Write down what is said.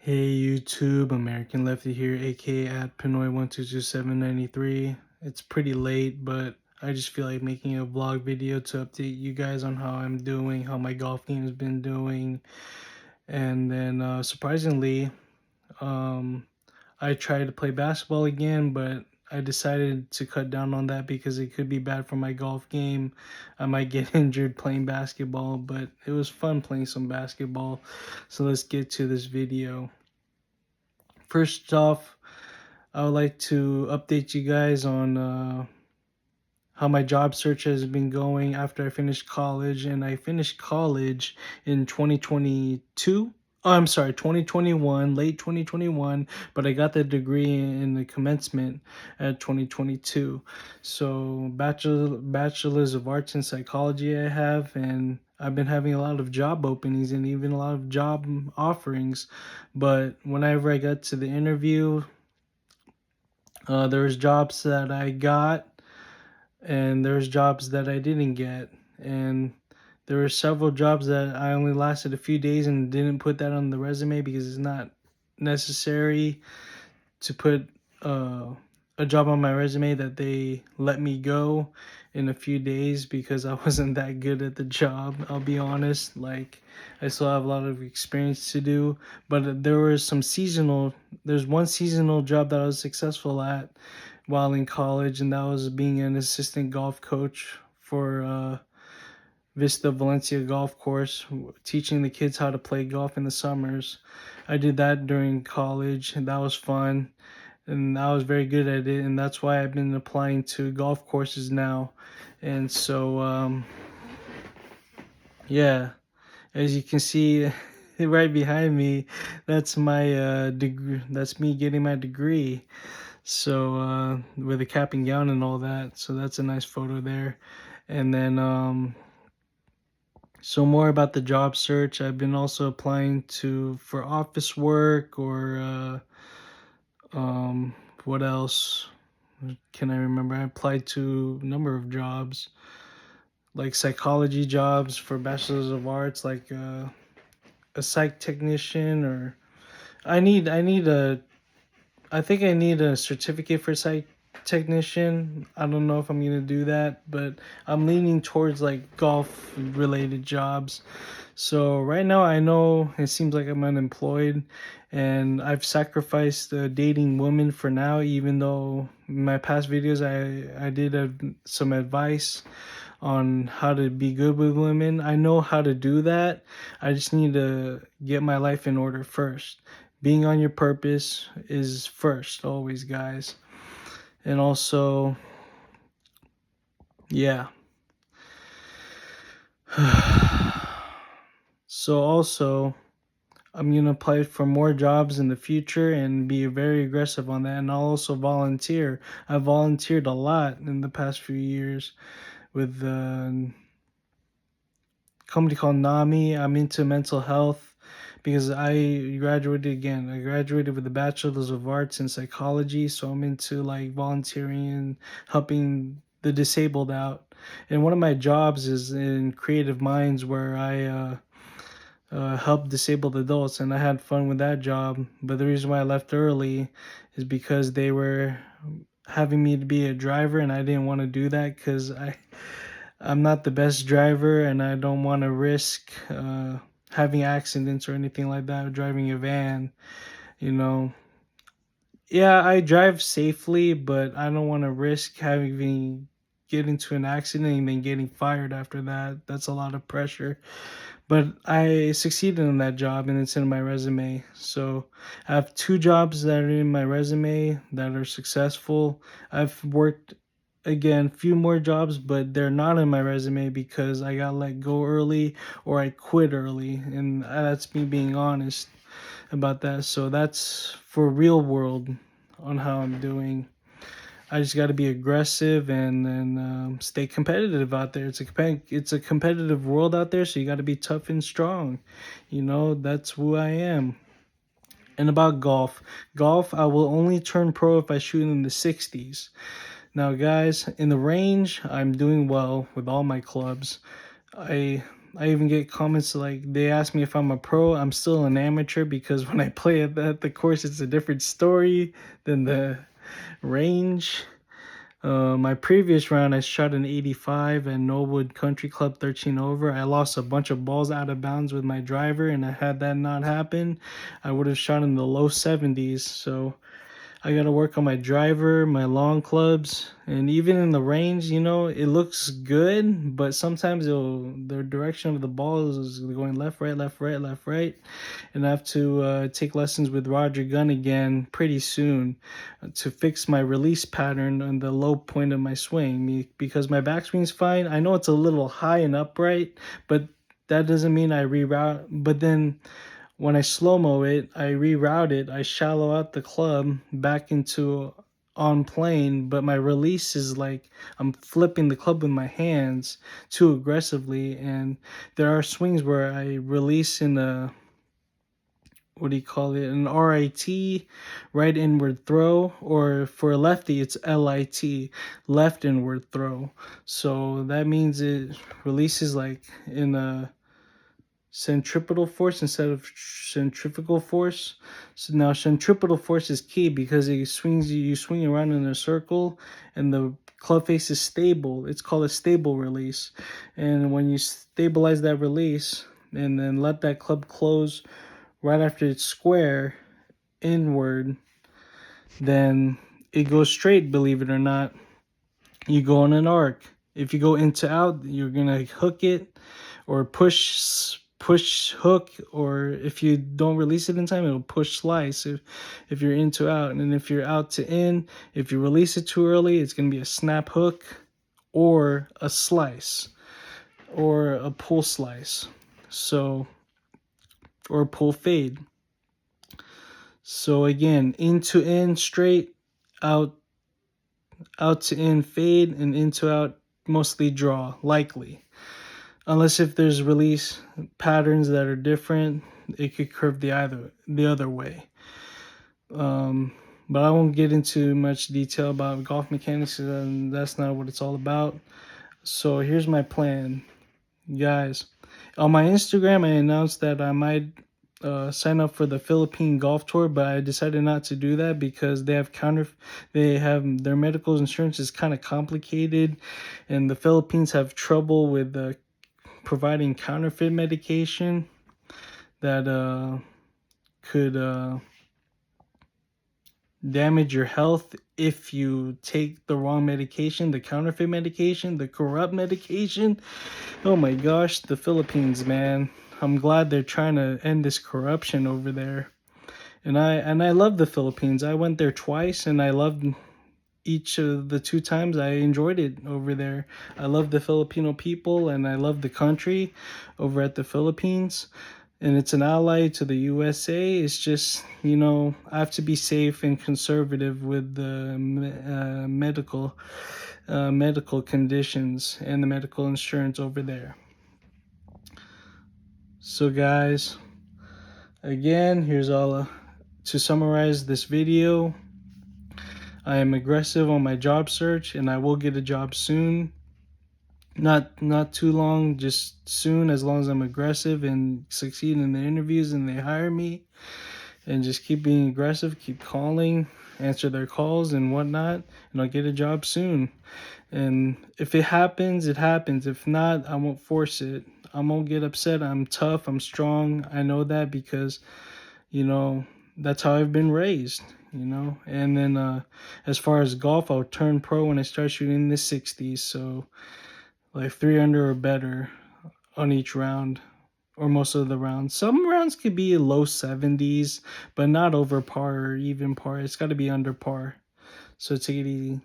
Hey YouTube, American Lefty here, aka at Pinoy122793. It's pretty late, but I just feel like making a vlog video to update you guys on how I'm doing, how my golf game has been doing. And then surprisingly, um, I tried to play basketball again, but I decided to cut down on that because it could be bad for my golf game. I might get injured playing basketball, but it was fun playing some basketball. So let's get to this video. First off, I would like to update you guys on how my job search has been going after I finished college. And I finished college in 2022. Oh, I'm sorry, 2021, late 2021, but I got the degree in the commencement at 2022. So bachelor's of arts in psychology I have, and I've been having a lot of job openings and even a lot of job offerings. But whenever I got to the interview, there's jobs that I got and there's jobs that I didn't get. And there were several jobs that I only lasted a few days and didn't put that on the resume because it's not necessary to put a job on my resume that they let me go in a few days because I wasn't that good at the job. I'll be honest, like I still have a lot of experience to do, but there's one seasonal job that I was successful at while in college, and that was being an assistant golf coach for Vista Valencia Golf Course, teaching the kids how to play golf in the summers. I did that during college, and that was fun, and I was very good at it, and that's why I've been applying to golf courses now. And so, yeah, as you can see right behind me, that's my degree. That's me getting my degree. So with a cap and gown and all that. So that's a nice photo there. And then so more about the job search. I've been also applying to for office work or what else can I remember? I applied to a number of jobs, like psychology jobs for bachelor's of arts, like a psych technician, or I need a I think I need a certificate for psych technician. I don't know if I'm gonna do that, but I'm leaning towards like golf related jobs. So right now I know it seems like I'm unemployed, and I've sacrificed dating women for now, even though in my past videos I did some advice on how to be good with women. I know how to do that. I just need to get my life in order first. Being on your purpose is first, always, guys. And also, yeah. So also, I'm gonna apply for more jobs in the future and be very aggressive on that. And I'll also volunteer. I volunteered a lot in the past few years with company called NAMI. I'm into mental health because I graduated again. I graduated with a bachelor's of arts in psychology, so I'm into like volunteering and helping the disabled out. And one of my jobs is in Creative Minds, where I help disabled adults, and I had fun with that job. But the reason why I left early is because they were having me to be a driver, and I didn't want to do that because I'm not the best driver, and I don't want to risk having accidents or anything like that driving a van. You know, yeah, I drive safely, but I don't want to risk having get into an accident and then getting fired after that. That's a lot of pressure. But I succeeded in that job, and it's in my resume. So I have two jobs that are in my resume that are successful. I've worked again few more jobs, but they're not in my resume because I got let go early or I quit early, and that's me being honest about that. So that's for real world on how I'm doing. I just got to be aggressive and stay competitive out there. It's a competitive world out there, so you got to be tough and strong. You know, that's who I am. And about golf, I will only turn pro if I shoot in the 60s. Now, guys, in the range, I'm doing well with all my clubs. I I even get comments like they ask me if I'm a pro. I'm still an amateur because when I play at the course, it's a different story than the range. My previous round, I shot an 85 at Knollwood Country Club 13 over. I lost a bunch of balls out of bounds with my driver, and had that not happened, I would have shot in the low 70s. So I got to work on my driver, my long clubs, and even in the range, it looks good, but sometimes the direction of the ball is going left, right, left, right, left, right. And I have to take lessons with Roger Gunn again pretty soon to fix my release pattern on the low point of my swing because my backswing's fine. I know it's a little high and upright, but that doesn't mean I reroute. But then when I slow-mo it, I reroute it, I shallow out the club back into on plane, but my release is like I'm flipping the club with my hands too aggressively. And there are swings where I release in a, what do you call it, an RIT, right inward throw, or for a lefty it's LIT, left inward throw. So that means it releases like in a centripetal force instead of centrifugal force. So now centripetal force is key because it swings you swing around in a circle and the club face is stable. It's called a stable release. And when you stabilize that release and then let that club close right after it's square inward, then it goes straight, believe it or not. You go on an arc. If you go into out, you're gonna hook it or push hook, or if you don't release it in time, it'll push slice if you're into out. And then if you're out to in, if you release it too early, it's gonna be a snap hook or a slice or a pull slice. So, or pull fade. So again, into in straight, out to in fade, and into out mostly draw, likely. Unless if there's release patterns that are different, it could curve the other way. But I won't get into much detail about golf mechanics, and that's not what it's all about. So here's my plan, guys. On my Instagram, I announced that I might sign up for the Philippine Golf Tour, but I decided not to do that because they have their medical insurance is kind of complicated, and the Philippines have trouble with providing counterfeit medication that could damage your health if you take the wrong medication, the counterfeit medication, the corrupt medication. Oh my gosh, the Philippines, man. I'm glad they're trying to end this corruption over there. And I love the Philippines. I went there twice and I loved each of the two times. I enjoyed it over there. I love the Filipino people and I love the country over at the Philippines. And it's an ally to the USA. It's just, I have to be safe and conservative with the medical conditions and the medical insurance over there. So guys, again, here's all to summarize this video. I am aggressive on my job search and I will get a job soon. Not too long, just soon, as long as I'm aggressive and succeed in the interviews and they hire me. And just keep being aggressive, keep calling, answer their calls and whatnot, and I'll get a job soon. And if it happens, it happens. If not, I won't force it. I won't get upset. I'm tough, I'm strong. I know that because, that's how I've been raised, And then as far as golf, I'll turn pro when I start shooting in the 60s. So like 3 under or better on each round, or most of the rounds. Some rounds could be low 70s, but not over par or even par. It's got to be under par. So take it easy.